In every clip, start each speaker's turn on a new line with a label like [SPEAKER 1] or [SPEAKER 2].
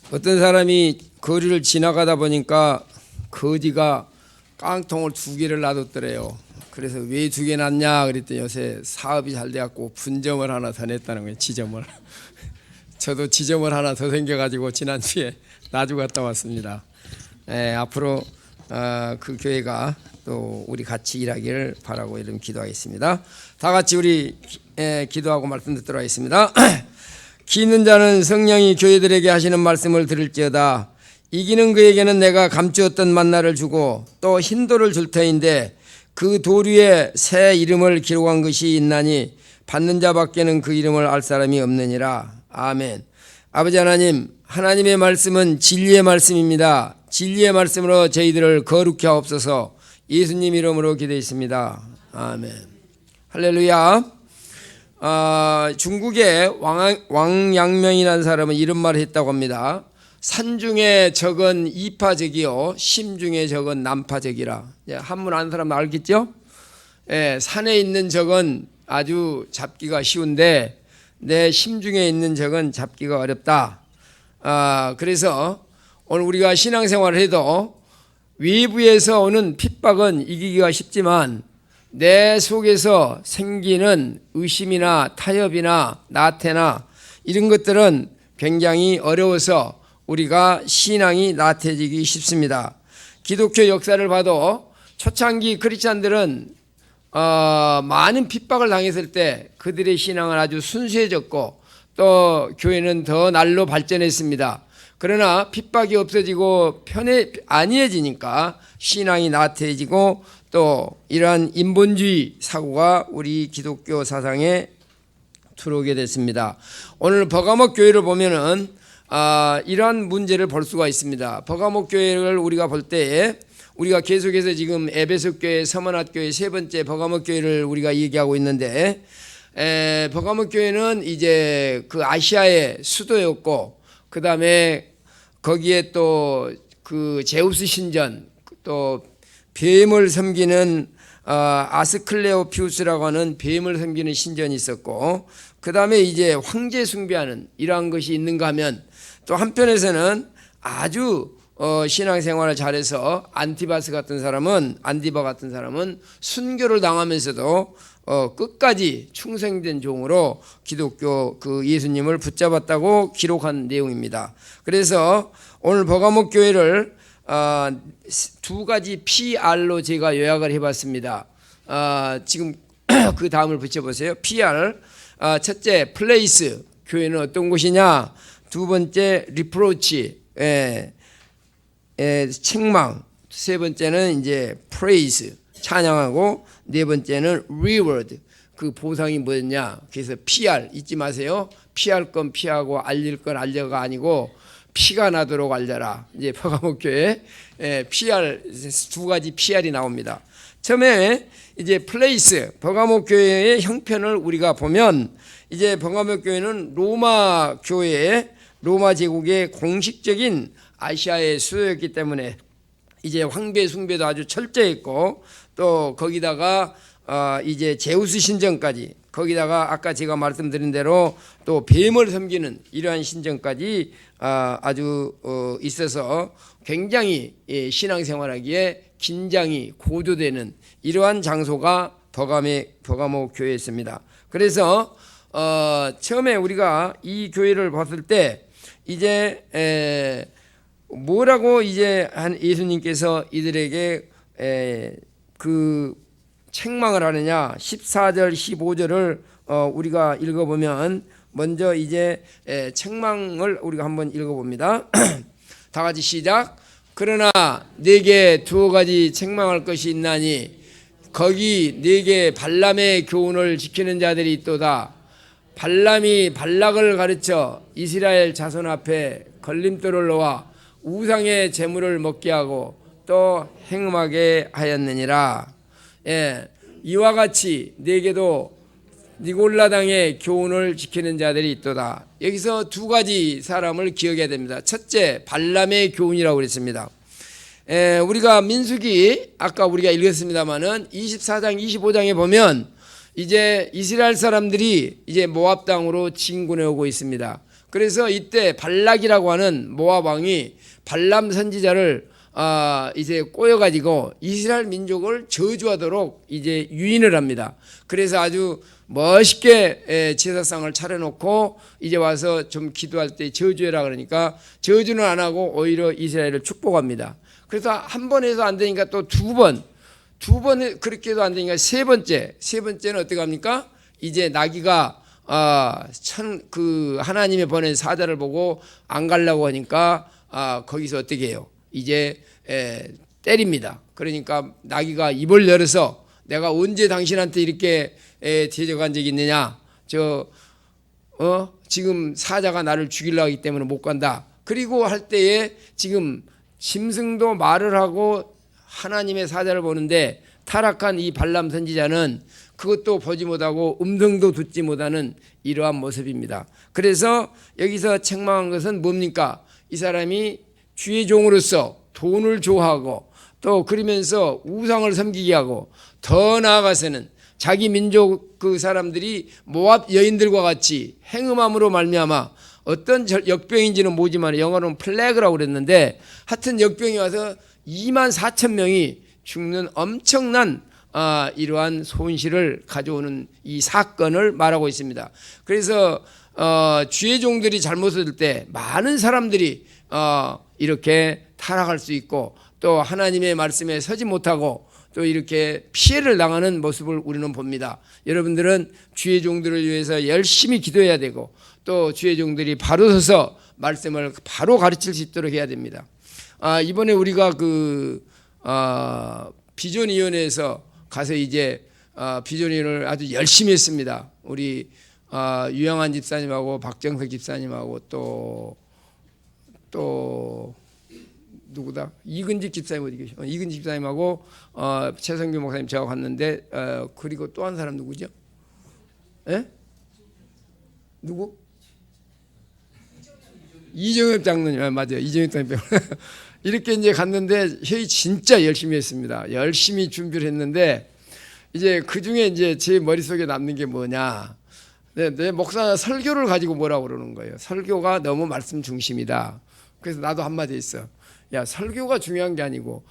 [SPEAKER 1] 어떤 사람이 거리를 지나가다 보니까 거지가 깡통을 2개를 놔뒀더래요. 그래서 왜 2개 놨냐 그랬더니 요새 사업이 잘 돼갖고 분점을 하나 더 냈다는 거예요. 지점을. 저도 지점을 하나 더 생겨가지고 지난주에 나주 갔다 왔습니다. 앞으로 그 교회가 또 우리 같이 일하기를 바라고 이름 기도하겠습니다. 다 같이 우리 기도하고 말씀 듣도록 하겠습니다. 기 있는 자는 성령이 교회들에게 하시는 말씀을 들을지어다. 이기는 그에게는 내가 감추었던 만나를 주고 또 흰돌을 줄 터인데 그 돌 위에 새 이름을 기록한 것이 있나니 받는 자밖에는 그 이름을 알 사람이 없느니라. 아멘. 아버지 하나님, 하나님의 말씀은 진리의 말씀입니다. 진리의 말씀으로 저희들을 거룩히 하옵소서. 예수님 이름으로 기도했습니다. 아멘. 할렐루야. 중국에 왕양명이라는 사람은 이런 말을 했다고 합니다. 산중에 적은 이파적이요 심중에 적은 남파적이라. 한문 아는 사람 알겠죠? 산에 있는 적은 아주 잡기가 쉬운데 내 심중에 있는 적은 잡기가 어렵다. 그래서 오늘 우리가 신앙생활을 해도 외부에서 오는 핍박은 이기기가 쉽지만 내 속에서 생기는 의심이나 타협이나 나태나 이런 것들은 굉장히 어려워서 우리가 신앙이 나태해지기 쉽습니다. 기독교 역사를 봐도 초창기 크리스찬들은 많은 핍박을 당했을 때 그들의 신앙은 아주 순수해졌고 또 교회는 더 날로 발전했습니다. 그러나 핍박이 없어지고 안이해지니까 신앙이 나태해지고 또 이러한 인본주의 사고가 우리 기독교 사상에 들어오게 됐습니다. 오늘 버가목 교회를 보면은 이러한 문제를 볼 수가 있습니다. 버가목 교회를 우리가 볼 때에 우리가 계속해서 지금 에베소 교회, 서머낫 교회 세 번째 버가목 교회를 우리가 얘기하고 있는데 버가목 교회는 이제 그 아시아의 수도였고 그 다음에 거기에 또 그 제우스 신전 또 뱀을 섬기는 아스클레오피우스라고 하는 뱀을 섬기는 신전이 있었고 그 다음에 이제 황제 숭배하는 이러한 것이 있는가 하면 또 한편에서는 아주 신앙생활을 잘해서 안디바 같은 사람은 순교를 당하면서도 끝까지 충성된 종으로 기독교 그 예수님을 붙잡았다고 기록한 내용입니다. 그래서 오늘 버가목 교회를 2가지 PR로 제가 요약을 해봤습니다. 지금 그 다음을 붙여보세요. PR. 첫째, 플레이스. 교회는 어떤 곳이냐? 두 번째, 리프로치. 책망. 세 번째는 이제 프레이스. 찬양하고 네 번째는 리워드. 그 보상이 뭐였냐? 그래서 PR 잊지 마세요. 피할 건 피하고 알릴 건 알려가 아니고 피가 나도록 알려라. 이제 버가목 교회 PR 2가지 PR이 나옵니다. 처음에 이제 플레이스 버가목 교회의 형편을 우리가 보면 이제 버가목 교회는 로마 교회의 로마 제국의 공식적인 아시아의 수도였기 때문에 이제 황배 숭배도 아주 철저했고 또 거기다가 이제 제우스 신전까지 거기다가 아까 제가 말씀드린 대로 또 뱀을 섬기는 이러한 신전까지 아주 있어서 굉장히 신앙생활하기에 긴장이 고조되는 이러한 장소가 버가목 교회였습니다. 그래서 처음에 우리가 이 교회를 봤을 때 이제 뭐라고 이제 한 예수님께서 이들에게 그 책망을 하느냐 14절 15절을 우리가 읽어보면 먼저 이제 책망을 우리가 한번 읽어봅니다. 다 같이 시작. 그러나 네게 2가지 책망할 것이 있나니 거기 네게 발람의 교훈을 지키는 자들이 있도다. 발람이 발락을 가르쳐 이스라엘 자손 앞에 걸림돌을 놓아 우상의 재물을 먹게 하고 또 행음하게 하였느니라. 이와 같이 네게도 니골라당의 교훈을 지키는 자들이 있도다. 여기서 2가지 사람을 기억해야 됩니다. 첫째, 발람의 교훈이라고 그랬습니다. 우리가 민수기 아까 우리가 읽었습니다마는 24장 25장에 보면 이제 이스라엘 사람들이 이제 모압 땅으로 진군해 오고 있습니다. 그래서 이때 발락이라고 하는 모압 왕이 발람 선지자를 이제 꼬여가지고 이스라엘 민족을 저주하도록 이제 유인을 합니다. 그래서 아주 멋있게 제사상을 차려놓고 이제 와서 좀 기도할 때 저주해라 그러니까 저주는 안 하고 오히려 이스라엘을 축복합니다. 그래서 한 번 해서 안 되니까 또 두 번 그렇게 해도 안 되니까 세 번째는 어떻게 합니까? 이제 나귀가 그 하나님의 보낸 사자를 보고 안 가려고 하니까 거기서 어떻게 해요? 이제 때립니다. 그러니까 나귀가 입을 열어서 내가 언제 당신한테 이렇게 대적한 적이 있느냐? 지금 사자가 나를 죽이려고 하기 때문에 못 간다. 그리고 할 때에 지금 짐승도 말을 하고 하나님의 사자를 보는데 타락한 이 발람 선지자는 그것도 보지 못하고 음성도 듣지 못하는 이러한 모습입니다. 그래서 여기서 책망한 것은 뭡니까? 이 사람이 주의 종으로서 돈을 좋아하고 또 그러면서 우상을 섬기게 하고 더 나아가서는 자기 민족 그 사람들이 모압 여인들과 같이 행음함으로 말미암아 어떤 역병인지는 모르지만 영어로는 플래그라고 그랬는데 하여튼 역병이 와서 2만 4천 명이 죽는 엄청난 이러한 손실을 가져오는 이 사건을 말하고 있습니다. 그래서 주의 종들이 잘못을 때 많은 사람들이 이렇게 타락할 수 있고 또 하나님의 말씀에 서지 못하고 또 이렇게 피해를 당하는 모습을 우리는 봅니다. 여러분들은 주의 종들을 위해서 열심히 기도해야 되고 또 주의 종들이 바로 서서 말씀을 바로 가르칠 수 있도록 해야 됩니다. 이번에 우리가 비전위원회에서 가서 이제 비전위원회를 아주 열심히 했습니다. 우리 유영한 집사님하고 박정석 집사님하고 또 누구다? 이근직 집사님 어디 계셔? 이근직 집사님하고 최성규 목사님 저하고 갔는데 그리고 또 한 사람 누구죠? 예? 누구? 이정엽 장로님. 맞아요. 이정엽 장로님. 이렇게 이제 갔는데 회의 진짜 열심히 했습니다. 열심히 준비를 했는데 이제 그 중에 이제 제 머릿속에 남는 게 뭐냐? 내 목사 설교를 가지고 뭐라고 그러는 거예요. 설교가 너무 말씀 중심이다. 그래서 나도 한마디 했어. 야, 설교가 중요한 게 아니고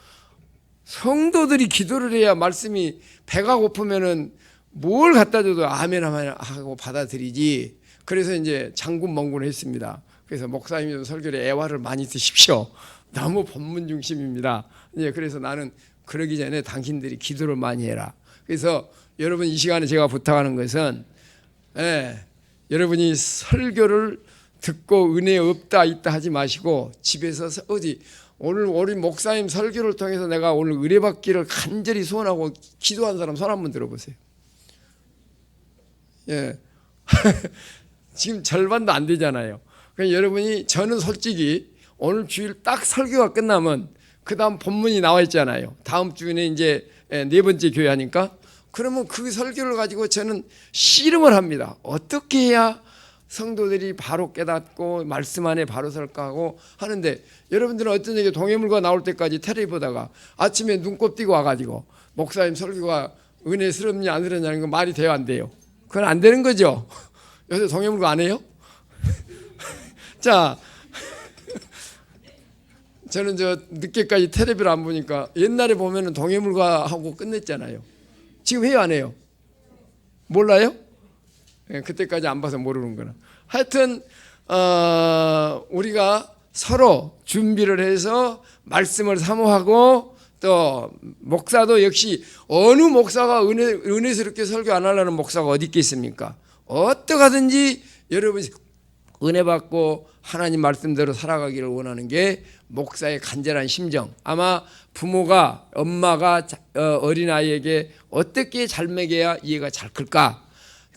[SPEAKER 1] 성도들이 기도를 해야 말씀이 배가 고프면은 뭘 갖다 줘도 아멘 하고 받아들이지. 그래서 이제 장군멍군을 했습니다. 그래서 목사님도 설교에 애화를 많이 쓰십시오. 너무 본문 중심입니다. 예, 그래서 나는 그러기 전에 당신들이 기도를 많이 해라. 그래서 여러분 이 시간에 제가 부탁하는 것은 여러분이 설교를 듣고 은혜 없다 있다 하지 마시고 집에서 오늘 우리 목사님 설교를 통해서 내가 오늘 은혜 받기를 간절히 소원하고 기도한 사람 손 한번 들어보세요. 예. 지금 절반도 안 되잖아요. 그러니까 여러분이 저는 솔직히 오늘 주일 딱 설교가 끝나면 그 다음 본문이 나와 있잖아요. 다음 주에는 이제 네 번째 교회 하니까 그러면 그 설교를 가지고 저는 씨름을 합니다. 어떻게 해야 성도들이 바로 깨닫고 말씀 안에 바로 설까 하고 하는데 여러분들은 어떤 얘기 동해물과 나올 때까지 텔레비 보다가 아침에 눈곱 띄고 와가지고 목사님 설교가 은혜스럽냐 안 그러냐는 건 말이 돼요 안 돼요? 그건 안 되는 거죠. 요새 동해물과 안 해요? 자, 저는 늦게까지 텔레비를 안 보니까 옛날에 보면은 동해물과 하고 끝냈잖아요. 지금 해요 안 해요? 몰라요? 그때까지 안 봐서 모르는구나. 하여튼 우리가 서로 준비를 해서 말씀을 사모하고 또 목사도 역시 어느 목사가 은혜스럽게 설교 안 하려는 목사가 어디 있겠습니까? 어떻게 하든지 여러분이 은혜 받고 하나님 말씀대로 살아가기를 원하는 게 목사의 간절한 심정. 아마 부모가 엄마가 어린아이에게 어떻게 잘 먹여야 이해가 잘 클까?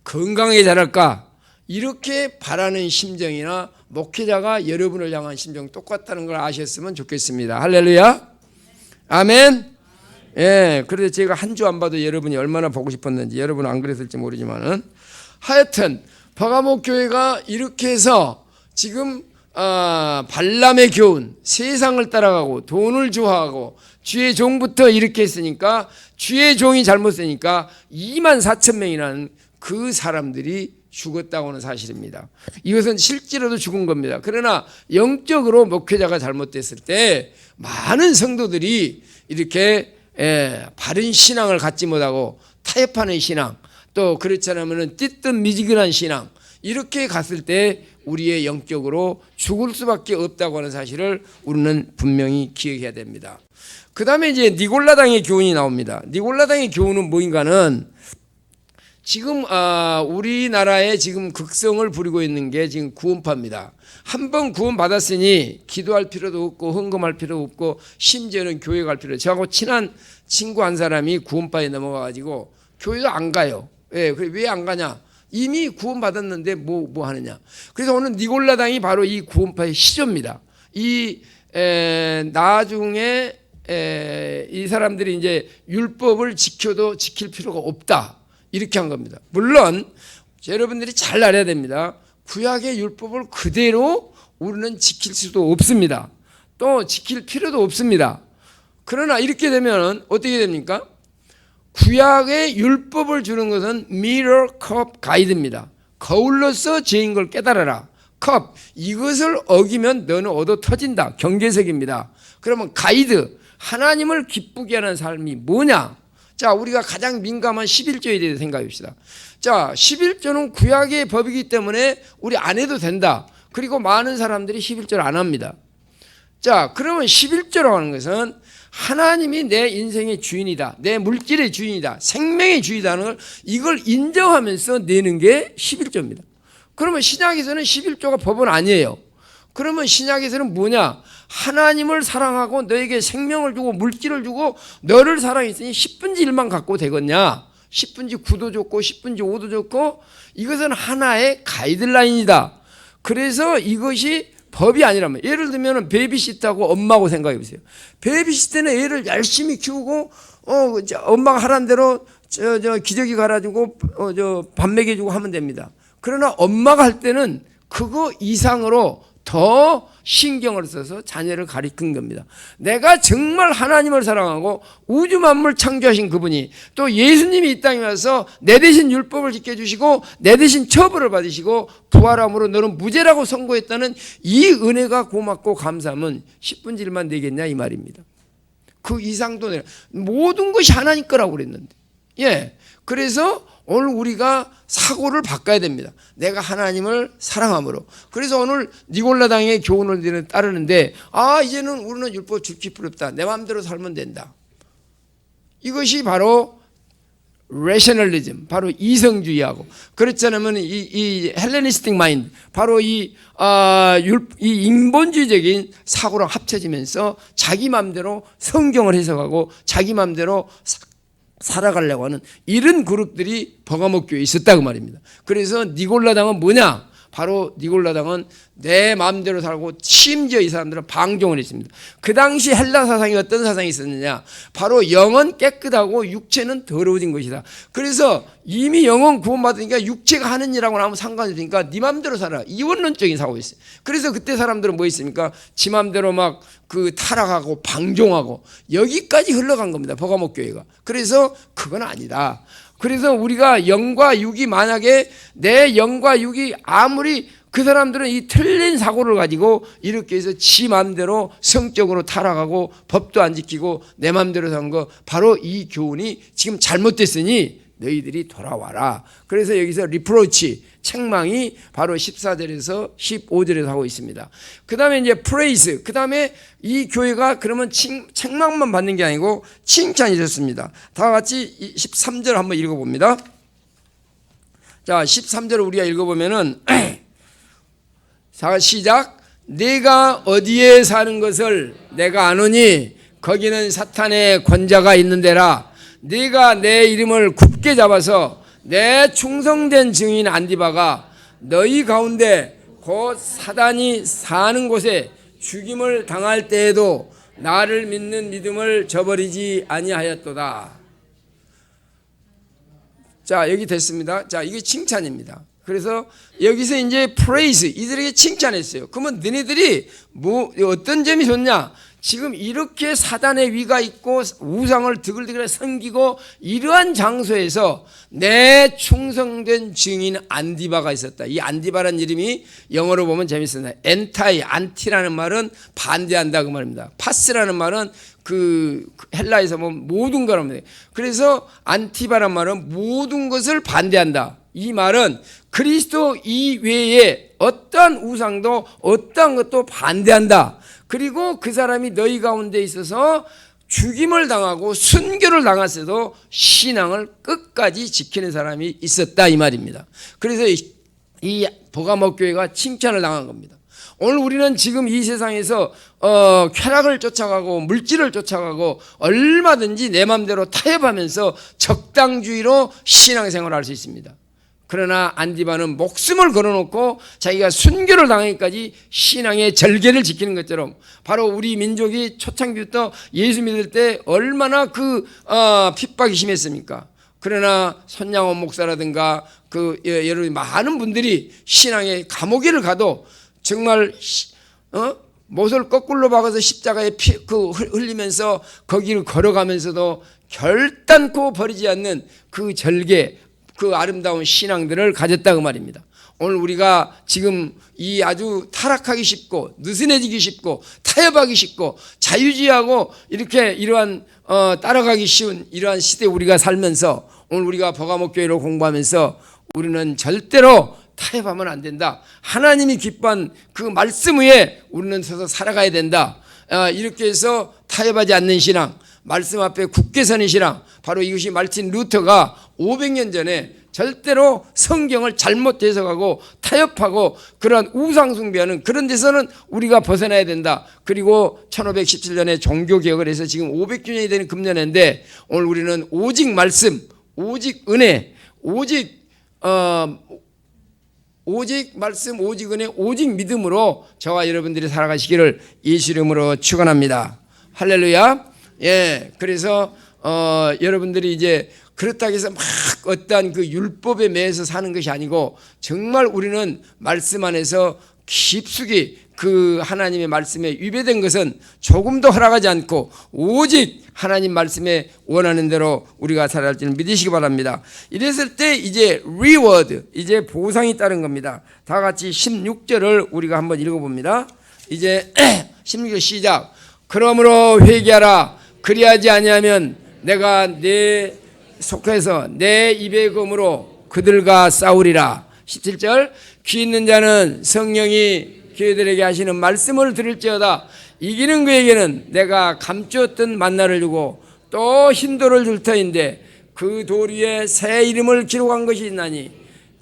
[SPEAKER 1] 건강하게 자랄까? 이렇게 바라는 심정이나 목회자가 여러분을 향한 심정 똑같다는 걸 아셨으면 좋겠습니다. 할렐루야. 아멘. 예, 그래서 제가 한 주 안 봐도 여러분이 얼마나 보고 싶었는지 여러분은 안 그랬을지 모르지만은 하여튼 버가모 교회가 이렇게 해서 지금 발람의 교훈, 세상을 따라가고 돈을 좋아하고 주의 종부터 이렇게 했으니까 주의 종이 잘못 쓰니까 2만 4천 명이라는 그 사람들이 죽었다고 하는 사실입니다. 이것은 실제로도 죽은 겁니다. 그러나 영적으로 목회자가 잘못됐을 때 많은 성도들이 이렇게 바른 신앙을 갖지 못하고 타협하는 신앙, 또 그렇지 않으면 띠뜻미지근한 신앙, 이렇게 갔을 때 우리의 영적으로 죽을 수밖에 없다고 하는 사실을 우리는 분명히 기억해야 됩니다. 그 다음에 이제 니골라당의 교훈이 나옵니다. 니골라당의 교훈은 뭐인가는 지금 우리나라에 지금 극성을 부리고 있는 게 지금 구원파입니다. 한 번 구원 받았으니 기도할 필요도 없고 헌금할 필요도 없고 심지어는 교회 갈 필요. 저하고 친한 친구 한 사람이 구원파에 넘어가가지고 교회도 안 가요. 왜 안 가냐? 이미 구원 받았는데 뭐 하느냐? 그래서 오늘 니골라당이 바로 이 구원파의 시조입니다. 나중에 이 사람들이 이제 율법을 지켜도 지킬 필요가 없다. 이렇게 한 겁니다. 물론 여러분들이 잘 알아야 됩니다. 구약의 율법을 그대로 우리는 지킬 수도 없습니다. 또 지킬 필요도 없습니다. 그러나 이렇게 되면 어떻게 됩니까? 구약의 율법을 주는 것은 mirror cup 가이드입니다. 거울로서 죄인 걸 깨달아라. 컵, 이것을 어기면 너는 얻어 터진다. 경계석입니다. 그러면 가이드, 하나님을 기쁘게 하는 삶이 뭐냐? 자, 우리가 가장 민감한 11조에 대해서 생각해 봅시다. 자, 11조는 구약의 법이기 때문에 우리 안 해도 된다. 그리고 많은 사람들이 11조를 안 합니다. 자, 그러면 11조라고 하는 것은 하나님이 내 인생의 주인이다. 내 물질의 주인이다. 생명의 주인이라는 걸 이걸 인정하면서 내는 게 11조입니다. 그러면 신약에서는 11조가 법은 아니에요. 그러면 신약에서는 뭐냐? 하나님을 사랑하고 너에게 생명을 주고 물질을 주고 너를 사랑했으니 10분지 1만 갖고 되겠냐? 10분지 9도 좋고 10분지 5도 좋고 이것은 하나의 가이드라인이다. 그래서 이것이 법이 아니라면 예를 들면 베이비시터하고 엄마하고 생각해 보세요. 베이비시터는 애를 열심히 키우고 엄마가 하라는 대로 기저귀 갈아주고 밥 먹여주고 하면 됩니다. 그러나 엄마가 할 때는 그거 이상으로 더 신경을 써서 자녀를 가리킨 겁니다. 내가 정말 하나님을 사랑하고 우주 만물 창조하신 그분이 또 예수님이 이 땅에 와서 내 대신 율법을 지켜주시고 내 대신 처벌을 받으시고 부활함으로 너는 무죄라고 선고했다는 이 은혜가 고맙고 감사하면 10분지 1만 내겠냐 이 말입니다. 그 이상도 모든 것이 하나님 거라고 그랬는데 그래서 오늘 우리가 사고를 바꿔야 됩니다. 내가 하나님을 사랑함으로. 그래서 오늘 니골라당의 교훈을 따르는데 이제는 우리는 율법 지킬 필요 없다. 내 마음대로 살면 된다. 이것이 바로 레셔널리즘, 바로 이성주의하고 그렇지 않으면 이 헬레니스틱 마인드, 바로 이 인본주의적인 사고랑 합쳐지면서 자기 마음대로 성경을 해석하고 자기 마음대로 살아가려고 하는 이런 그룹들이 버가목교에 있었다고 말입니다. 그래서 니골라당은 뭐냐? 바로 니골라당은 내 마음대로 살고 심지어 이 사람들은 방종을 했습니다. 그 당시 헬라 사상이 어떤 사상이 있었느냐? 바로 영은 깨끗하고 육체는 더러워진 것이다. 그래서 이미 영은 구원받으니까 육체가 하는 일하고는 아무 상관이 없으니까 네 마음대로 살아. 이원론적인 사고였어요. 그래서 그때 사람들은 뭐 있습니까? 지 마음대로 막 타락하고 방종하고 여기까지 흘러간 겁니다. 버가목교회가. 그래서 그건 아니다. 그래서 우리가 영과 육이 만약에 내 영과 육이 아무리 그 사람들은 이 틀린 사고를 가지고 이렇게 해서 지 마음대로 성적으로 타락하고 법도 안 지키고 내 마음대로 산 거 바로 이 교훈이 지금 잘못됐으니 너희들이 돌아와라. 그래서 여기서 리프로치 책망이 바로 14절에서 15절에서 하고 있습니다. 그 다음에 이제 프레이스, 그 다음에 이 교회가 그러면 책망만 받는 게 아니고 칭찬이 있었습니다. 다 같이 13절 한번 읽어봅니다. 자, 13절을 우리가 읽어보면은 자, 시작. 내가 어디에 사는 것을 내가 아노니 거기는 사탄의 권자가 있는 데라. 네가 내 이름을 굳게 잡아서 내 충성된 증인 안디바가 너희 가운데 곧 사단이 사는 곳에 죽임을 당할 때에도 나를 믿는 믿음을 저버리지 아니하였도다. 자, 여기 됐습니다. 자, 이게 칭찬입니다. 그래서 여기서 이제 praise, 이들에게 칭찬했어요. 그러면 너희들이 어떤 점이 좋냐? 지금 이렇게 사단의 위가 있고 우상을 드글드글 섬기고 이러한 장소에서 내 충성된 증인 안디바가 있었다. 이 안디바라는 이름이 영어로 보면 재밌습니다. 엔타이, 안티라는 말은 반대한다 그 말입니다. 파스라는 말은 그 헬라에서 보면 모든 거랍니다. 그래서 안티바란 말은 모든 것을 반대한다. 이 말은 그리스도 이외에 어떠한 우상도 어떠한 것도 반대한다. 그리고 그 사람이 너희 가운데 있어서 죽임을 당하고 순교를 당했어도 신앙을 끝까지 지키는 사람이 있었다 이 말입니다. 그래서 이 버가모 교회가 칭찬을 당한 겁니다. 오늘 우리는 지금 이 세상에서 쾌락을 쫓아가고 물질을 쫓아가고 얼마든지 내 마음대로 타협하면서 적당주의로 신앙생활을 할 수 있습니다. 그러나 안디바는 목숨을 걸어놓고 자기가 순교를 당하기까지 신앙의 절개를 지키는 것처럼 바로 우리 민족이 초창기부터 예수 믿을 때 얼마나 핍박이 심했습니까? 그러나 손양원 목사라든가 여러 많은 분들이 신앙의 감옥에를 가도 정말 못을 거꾸로 박아서 십자가에 흘리면서 거기를 걸어가면서도 결단코 버리지 않는 그 절개, 그 아름다운 신앙들을 가졌다 그 말입니다. 오늘 우리가 지금 이 아주 타락하기 쉽고 느슨해지기 쉽고 타협하기 쉽고 자유주의하고 이렇게 이러한 따라가기 쉬운 이러한 시대에 우리가 살면서 오늘 우리가 버가모 교회로 공부하면서 우리는 절대로 타협하면 안 된다. 하나님이 기뻐한 그 말씀 위에 우리는 서서 살아가야 된다. 이렇게 해서 타협하지 않는 신앙, 말씀 앞에 굳게 서는 신앙, 바로 이것이 말틴 루터가 500년 전에 절대로 성경을 잘못 해석하고 타협하고 그런 우상 숭배하는 그런 데서는 우리가 벗어나야 된다. 그리고 1517년에 종교개혁을 해서 지금 500주년이 되는 금년인데 오늘 우리는 오직 말씀, 오직 은혜, 오직 말씀, 오직 은혜, 오직 믿음으로 저와 여러분들이 살아가시기를 예수 이름으로 축원합니다. 할렐루야. 예, 그래서 여러분들이 이제 그렇다고 해서 막 어떠한 그 율법에 매여서 사는 것이 아니고 정말 우리는 말씀 안에서 깊숙이 그 하나님의 말씀에 위배된 것은 조금도 허락하지 않고 오직 하나님 말씀에 원하는 대로 우리가 살아갈 줄을 믿으시기 바랍니다. 이랬을 때 이제 reward, 이제 보상이 따른 겁니다. 다 같이 16절을 우리가 한번 읽어봅니다. 이제 16절 시작. 그러므로 회개하라. 그리하지 아니하면 내가 내 속해서 내 입의 검으로 그들과 싸우리라. 17절 귀 있는 자는 성령이 그들에게 하시는 말씀을 들을지어다. 이기는 그에게는 내가 감추었던 만나를 주고 또 흰돌을 줄 터인데 그 돌 위에 새 이름을 기록한 것이 있나니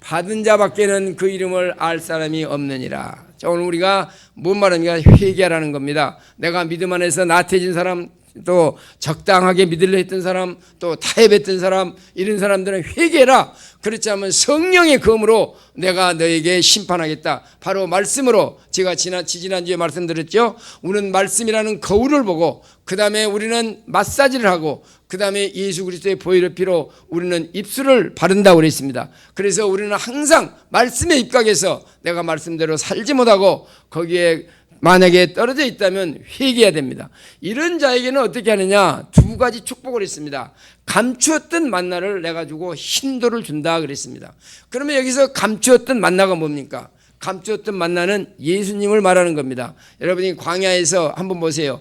[SPEAKER 1] 받은 자밖에는 그 이름을 알 사람이 없느니라. 자, 오늘 우리가 뭔 말입니까? 회개하라는 겁니다. 내가 믿음 안에서 나태해진 사람, 또 적당하게 믿으려 했던 사람, 또 타협했던 사람, 이런 사람들은 회개해라. 그렇지 않으면 성령의 검으로 내가 너에게 심판하겠다. 바로 말씀으로 제가 지난주에 말씀드렸죠. 우리는 말씀이라는 거울을 보고 그 다음에 우리는 마사지를 하고 그 다음에 예수 그리스도의 보혈의 피로 우리는 입술을 바른다고 그랬습니다. 그래서 우리는 항상 말씀에 입각해서 내가 말씀대로 살지 못하고 거기에 만약에 떨어져 있다면 회개해야 됩니다. 이런 자에게는 어떻게 하느냐? 두 가지 축복을 했습니다. 감추었던 만나를 내가 주고 흰돌을 준다 그랬습니다. 그러면 여기서 감추었던 만나가 뭡니까? 감추었던 만나는 예수님을 말하는 겁니다. 여러분이 광야에서 한번 보세요.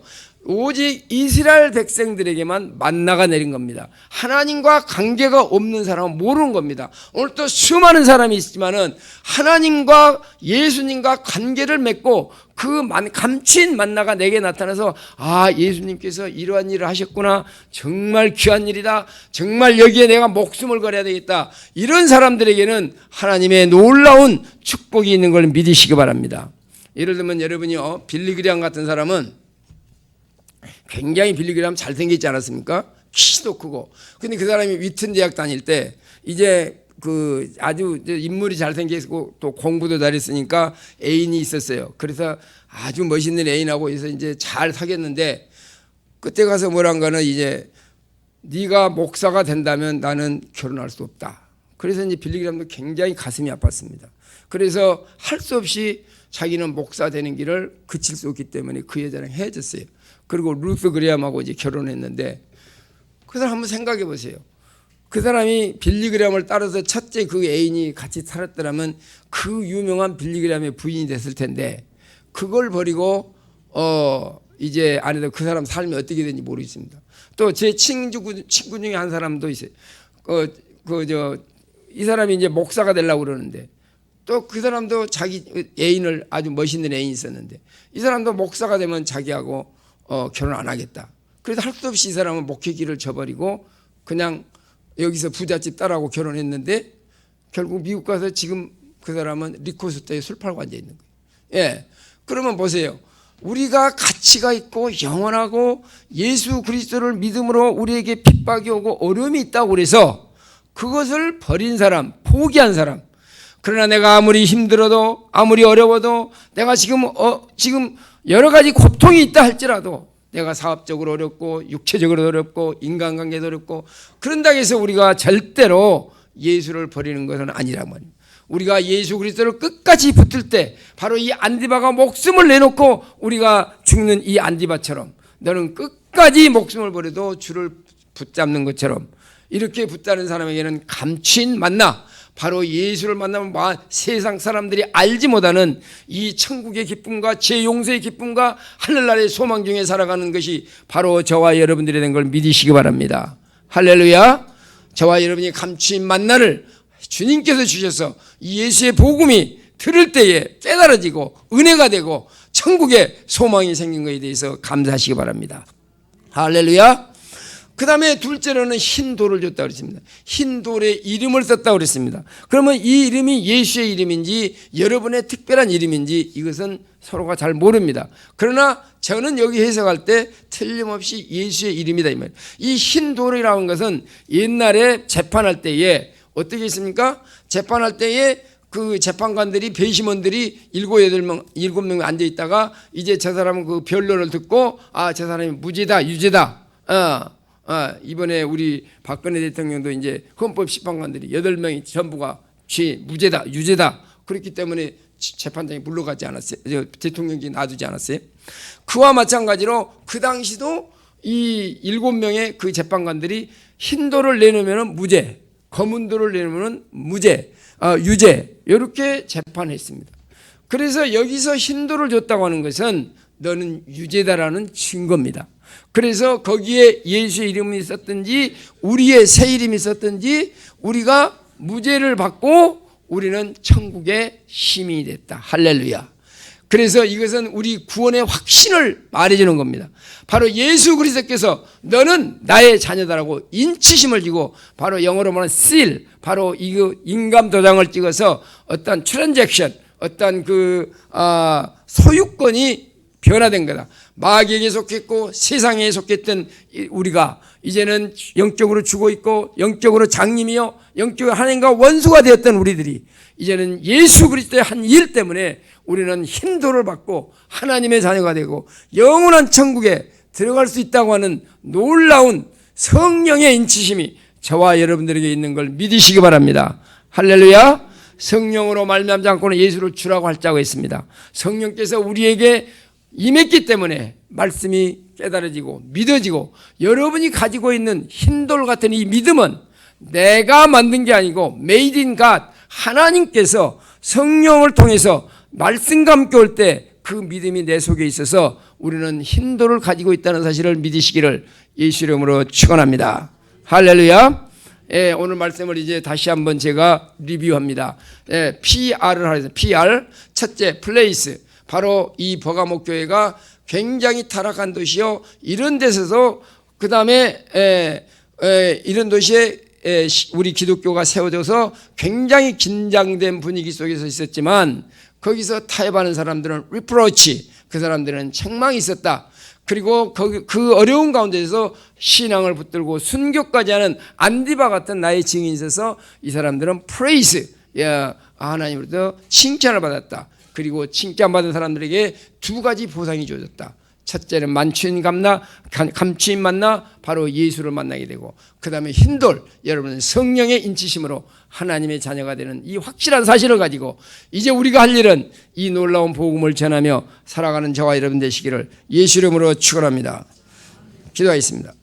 [SPEAKER 1] 오직 이스라엘 백성들에게만 만나가 내린 겁니다. 하나님과 관계가 없는 사람은 모르는 겁니다. 오늘 또 수많은 사람이 있지만은 하나님과 예수님과 관계를 맺고 그 감추인 만나가 내게 나타나서 아, 예수님께서 이러한 일을 하셨구나. 정말 귀한 일이다. 정말 여기에 내가 목숨을 걸어야 되겠다. 이런 사람들에게는 하나님의 놀라운 축복이 있는 걸 믿으시기 바랍니다. 예를 들면 여러분이요, 빌리그리암 같은 사람은 굉장히 빌리그리암 잘생겼지 않았습니까? 키도 크고. 근데 그 사람이 위튼 대학 다닐 때 이제 그 아주 인물이 잘생겼고 또 공부도 잘했으니까 애인이 있었어요. 그래서 아주 멋있는 애인하고 해서 이제 잘 사귀었는데 그때 가서 뭐란 거는 이제 네가 목사가 된다면 나는 결혼할 수 없다. 그래서 이제 빌리그리암도 굉장히 가슴이 아팠습니다. 그래서 할 수 없이 자기는 목사 되는 길을 그칠 수 없기 때문에 그 여자랑 헤어졌어요. 그리고 루스 그레함하고 이제 결혼했는데, 그 사람 한번 생각해 보세요. 그 사람이 빌리 그레함을 따라서 첫째 그 애인이 같이 살았더라면 그 유명한 빌리 그레함의 부인이 됐을 텐데, 그걸 버리고 이제 아내도 그 사람 삶이 어떻게 되는지 모르겠습니다. 또 제 친구 중에 한 사람도 있어요. 이 사람이 이제 목사가 되려고 그러는데, 또 그 사람도 자기 애인을, 아주 멋있는 애인이 있었는데, 이 사람도 목사가 되면 자기하고 결혼 안 하겠다. 그래서 할 수 없이 이 사람은 목회길을 저버리고 그냥 여기서 부잣집 딸하고 결혼했는데, 결국 미국 가서 지금 그 사람은 리코스터에 술 팔고 앉아 있는 거예요. 예. 그러면 보세요. 우리가 가치가 있고 영원하고 예수 그리스도를 믿음으로 우리에게 핍박이 오고 어려움이 있다고 그래서 그것을 버린 사람, 포기한 사람, 그러나 내가 아무리 힘들어도 아무리 어려워도 내가 지금 여러 가지 고통이 있다 할지라도, 내가 사업적으로 어렵고 육체적으로 어렵고 인간관계도 어렵고 그런다고 해서 우리가 절대로 예수를 버리는 것은 아니란 말입니다. 우리가 예수 그리스도를 끝까지 붙들 때 바로 이 안디바가 목숨을 내놓고 우리가 죽는 이 안디바처럼 너는 끝까지 목숨을 버려도 주를 붙잡는 것처럼 이렇게 붙다는 사람에게는 감추인 만나, 바로 예수를 만나면 세상 사람들이 알지 못하는 이 천국의 기쁨과 재용서의 기쁨과 하늘나라의 소망 중에 살아가는 것이 바로 저와 여러분들이 된 걸 믿으시기 바랍니다. 할렐루야. 저와 여러분이 감추인 만나를 주님께서 주셔서 이 예수의 복음이 들을 때에 깨달아지고 은혜가 되고 천국의 소망이 생긴 것에 대해서 감사하시기 바랍니다. 할렐루야. 그 다음에 둘째로는 흰 돌을 줬다고 그랬습니다. 흰 돌에 이름을 썼다고 그랬습니다. 그러면 이 이름이 예수의 이름인지 여러분의 특별한 이름인지 이것은 서로가 잘 모릅니다. 그러나 저는 여기 해석할 때 틀림없이 예수의 이름이다 이 말이에요. 이 흰 돌이라는 것은 옛날에 재판할 때에 어떻게 했습니까? 재판할 때에 그 재판관들이, 배심원들이 7명 앉아 있다가 이제 저 사람은 그 변론을 듣고 저 사람이 무죄다, 유죄다. 이번에 우리 박근혜 대통령도 이제 헌법 심판관들이 8명이 전부가 무죄다, 유죄다. 그렇기 때문에 재판장이 물러가지 않았어요. 대통령이 놔두지 않았어요. 그와 마찬가지로 그 당시도 이 7명의 그 재판관들이 흰 돌을 내놓으면 무죄, 검은 돌을 내놓으면 무죄, 유죄, 이렇게 재판했습니다. 그래서 여기서 흰 돌을 줬다고 하는 것은 너는 유죄다라는 증거입니다. 그래서 거기에 예수의 이름이 있었든지 우리의 새 이름이 있었든지 우리가 무죄를 받고 우리는 천국의 시민이 됐다. 할렐루야. 그래서 이것은 우리 구원의 확신을 말해주는 겁니다. 바로 예수 그리스도께서 너는 나의 자녀다라고 인치심을 지고, 바로 영어로 말하는 seal, 바로 이거 인감 도장을 찍어서 어떤 트랜잭션, 어떤 소유권이 변화된 거다. 마귀에게 속했고 세상에 속했던 우리가 이제는 영적으로 죽어 있고 영적으로 장님이요 영적으로 하나님과 원수가 되었던 우리들이 이제는 예수 그리스도의 한 일 때문에 우리는 흰 돌을 받고 하나님의 자녀가 되고 영원한 천국에 들어갈 수 있다고 하는 놀라운 성령의 인치심이 저와 여러분들에게 있는 걸 믿으시기 바랍니다. 할렐루야. 성령으로 말미암지 않고는 예수를 주라고 할 자가 있습니다. 성령께서 우리에게 임했기 때문에 말씀이 깨달아지고 믿어지고, 여러분이 가지고 있는 흰돌 같은 이 믿음은 내가 만든 게 아니고 made in God, 하나님께서 성령을 통해서 말씀과 함께 올 때 그 믿음이 내 속에 있어서 우리는 흰돌을 가지고 있다는 사실을 믿으시기를 예수 이름으로 축원합니다. 할렐루야. 오늘 말씀을 이제 다시 한번 제가 리뷰합니다. PR을 하겠습니다. PR, 첫째 플레이스, 바로 이 버가목 교회가 굉장히 타락한 도시요, 이런 데서도 그 다음에 이런 도시에 우리 기독교가 세워져서 굉장히 긴장된 분위기 속에서 있었지만, 거기서 타협하는 사람들은 리프로치, 그 사람들은 책망이 있었다. 그리고 그 어려운 가운데서 신앙을 붙들고 순교까지 하는 안디바 같은 나의 증인이 있어서 이 사람들은 프레이스, 하나님으로부터 칭찬을 받았다. 그리고 칭찬받은 사람들에게 두 가지 보상이 주어졌다. 첫째는 감추인 만나 바로 예수를 만나게 되고, 그 다음에 흰돌, 여러분은 성령의 인치심으로 하나님의 자녀가 되는 이 확실한 사실을 가지고 이제 우리가 할 일은 이 놀라운 복음을 전하며 살아가는 저와 여러분 되시기를 예수 이름으로 축원합니다. 기도하겠습니다.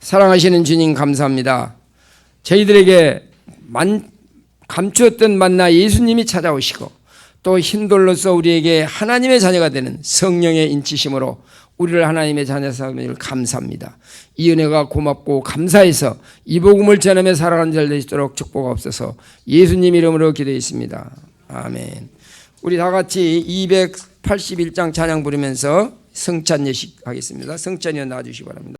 [SPEAKER 1] 사랑하시는 주님 감사합니다. 저희들에게 감추었던 만나 예수님이 찾아오시고 또 흰돌로서 우리에게 하나님의 자녀가 되는 성령의 인치심으로 우리를 하나님의 자녀 삼음을 감사합니다. 이 은혜가 고맙고 감사해서 이 복음을 전하며 살아가는 자 되시도록 축복하옵소서. 예수님 이름으로 기도했습니다. 아멘. 우리 다 같이 281장 찬양 부르면서 성찬 예식 하겠습니다. 성찬이여 나와주시기 바랍니다.